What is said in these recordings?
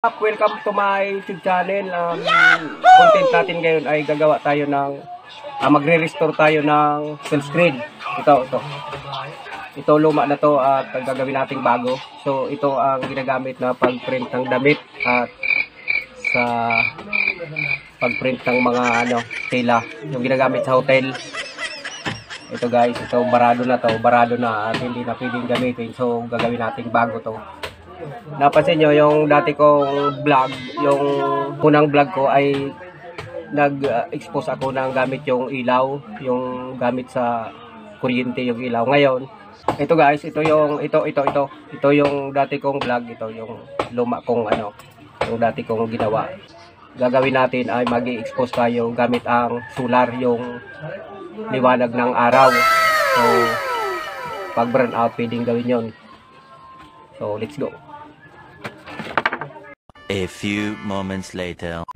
Welcome to my YouTube channel. Content natin ngayon ay gagawa tayo ng magre-restore tayo ng full screen. Ito luma na to at gagawin nating bago. So ito ang ginagamit na pag-print ng damit at sa pag-print ng mga tela yung ginagamit sa hotel. Ito guys, ito barado na at hindi na pwedeng gamitin. So gagawin nating bago to. Napansin nyo yung dati kong vlog, yung unang vlog ko ay nag-expose ako ng gamit yung ilaw, yung gamit sa kuryente yung ilaw. Ngayon, ito guys, ito yung dati kong vlog, ito yung luma kong yung dati kong ginawa. Gagawin natin ay mag-expose tayo gamit ang solar, yung liwanag ng araw. So, pag burn out, pwedeng gawin yon. So, let's go. A few moments later.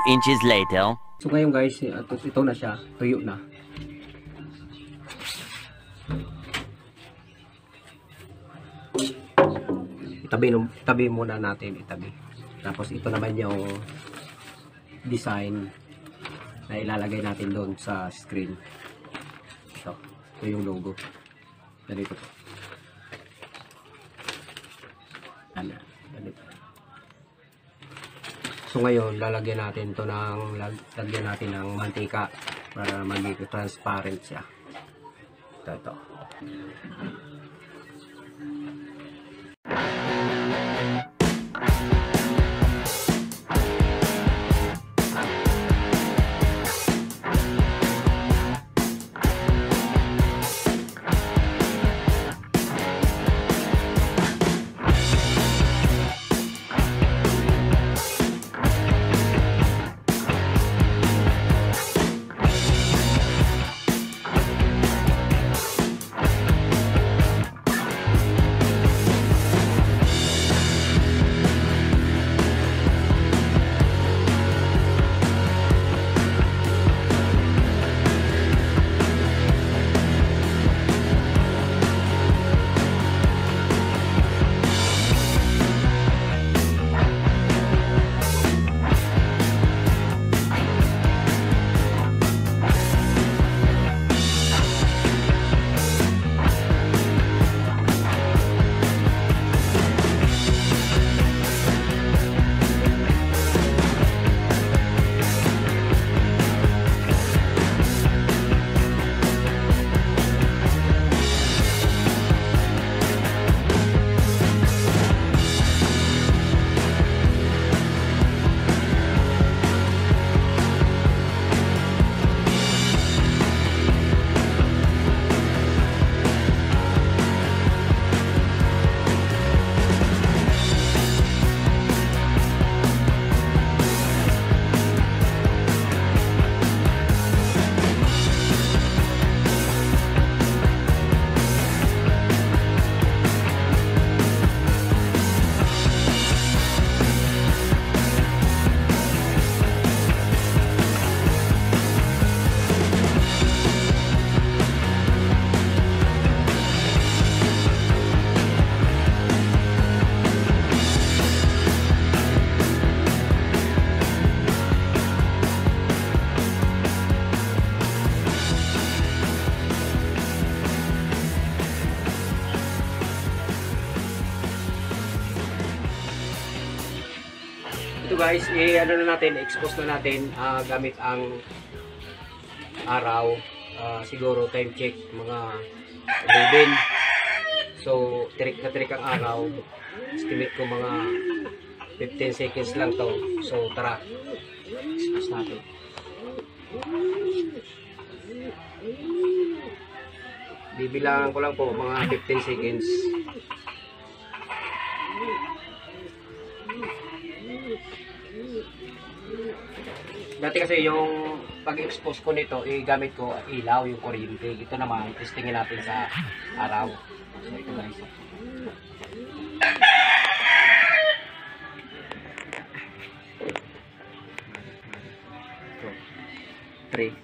inches later. So ngayon guys, ito na siya, tuyo na. Itabi muna natin, itabi. Tapos ito naman yung design na ilalagay natin doon sa screen. Ito yung logo. Ganito po. Ganito. So ngayon, lagyan natin ng mantika para maging transparent siya. Ito. Ito guys, expose na natin gamit ang araw, siguro time check mga 11. So tirik na tirik ang araw, estimate ko mga 15 seconds lang to. So tara, expose natin. Bibilangan ko lang po mga 15 seconds. Dati kasi yung pag-expose ko nito, gamit ko ilaw, yung kuryente. Ito naman, testingin natin sa araw. So ito guys. So, 3,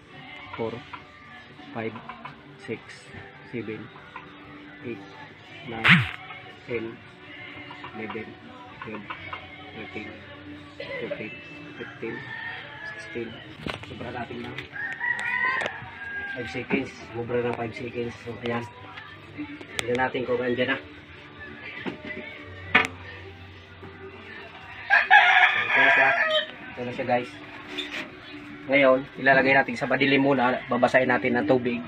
4, 5, 6, 7, 8, 9, 10, 11, 12, 13, 14, 15, 16. Sobra natin ng 5 seconds. Sobra ng 5 seconds. So, ayan. Tignan natin kung andyan na. So, ito na siya. Ito na siya guys. Ngayon, ilalagay natin sa madilim muna. Babasahin natin ng tubig.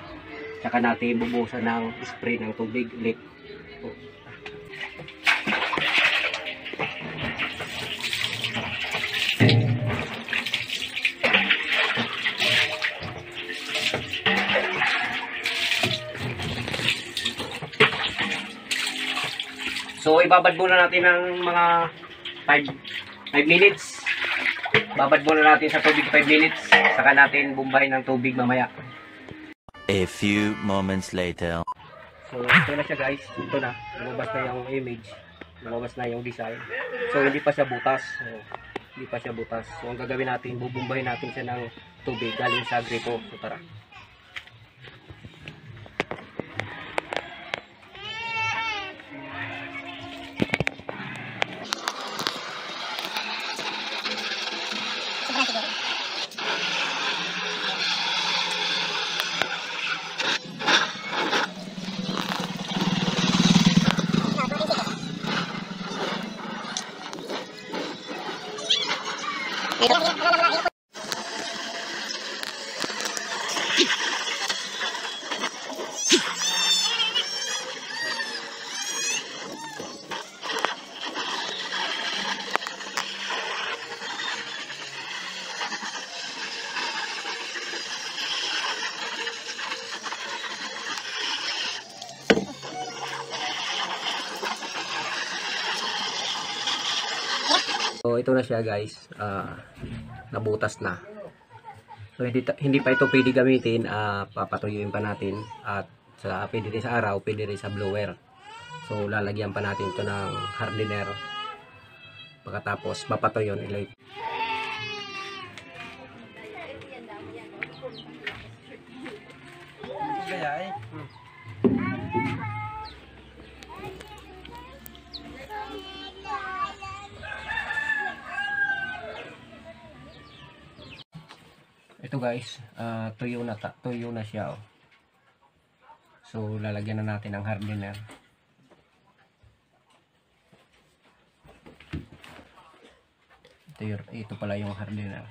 Tsaka natin bubuhusan ng spray ng tubig ulit. So ibabad muna natin ng mga 5 minutes. Babad muna natin sa tubig 5 minutes. Saka natin bumbahin ng tubig mamaya. A few moments later. So ito na siya guys. Ito na. Lumabas na yung image. Lumabas na yung design. So hindi pa siya butas. So, Hindi pa siya butas. So ang gagawin natin, bubumbahin natin siya ng tubig galing sa gripo. So tara. So ito na siya guys, nabutas na. So hindi pa ito pwede gamitin, papatuyuin pa natin at pwede rin sa araw, pwede rin sa blower. So lalagyan pa natin ito ng hardener. Pagkatapos papatuyon ulit. Ito guys, tuyo na siya. Oh. So lalagyan na natin ng hardener. Ito pala yung hardener.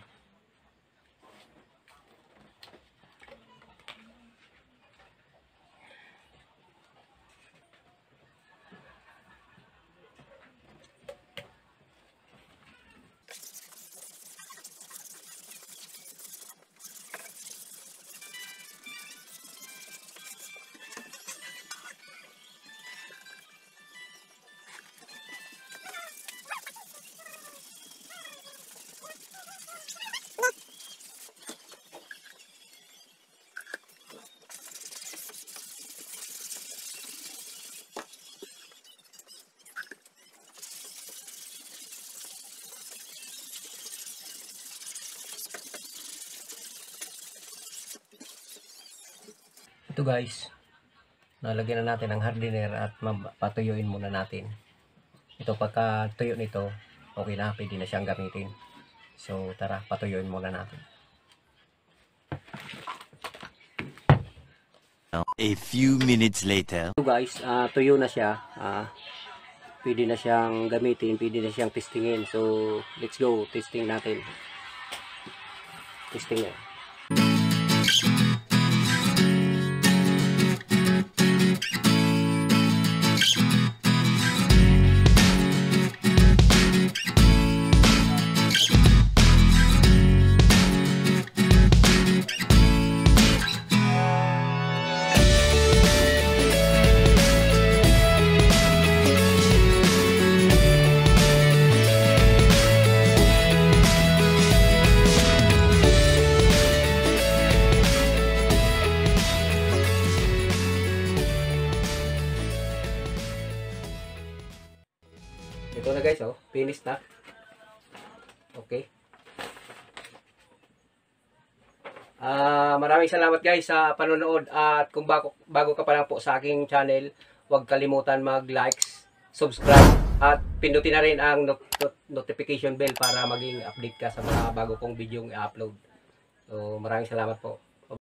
Ito guys, nalagyan na natin ng hardener at patuyuin muna natin. Ito pagka tuyo nito, okay na, pwede na siyang gamitin. So tara, patuyuin muna natin. A few minutes later. Ito guys, tuyo na siya. Pwede na siyang gamitin, pwede na siyang testingin. So let's go, testing natin. Testing na. Ito na guys, oh, finish na. Okay. Maraming salamat guys sa panonood at kung bago ka pa lang po sa aking channel, huwag kalimutan mag-likes, subscribe at pindutin na rin ang notification bell para maging update ka sa mga bago kong video i-upload. So maraming salamat po.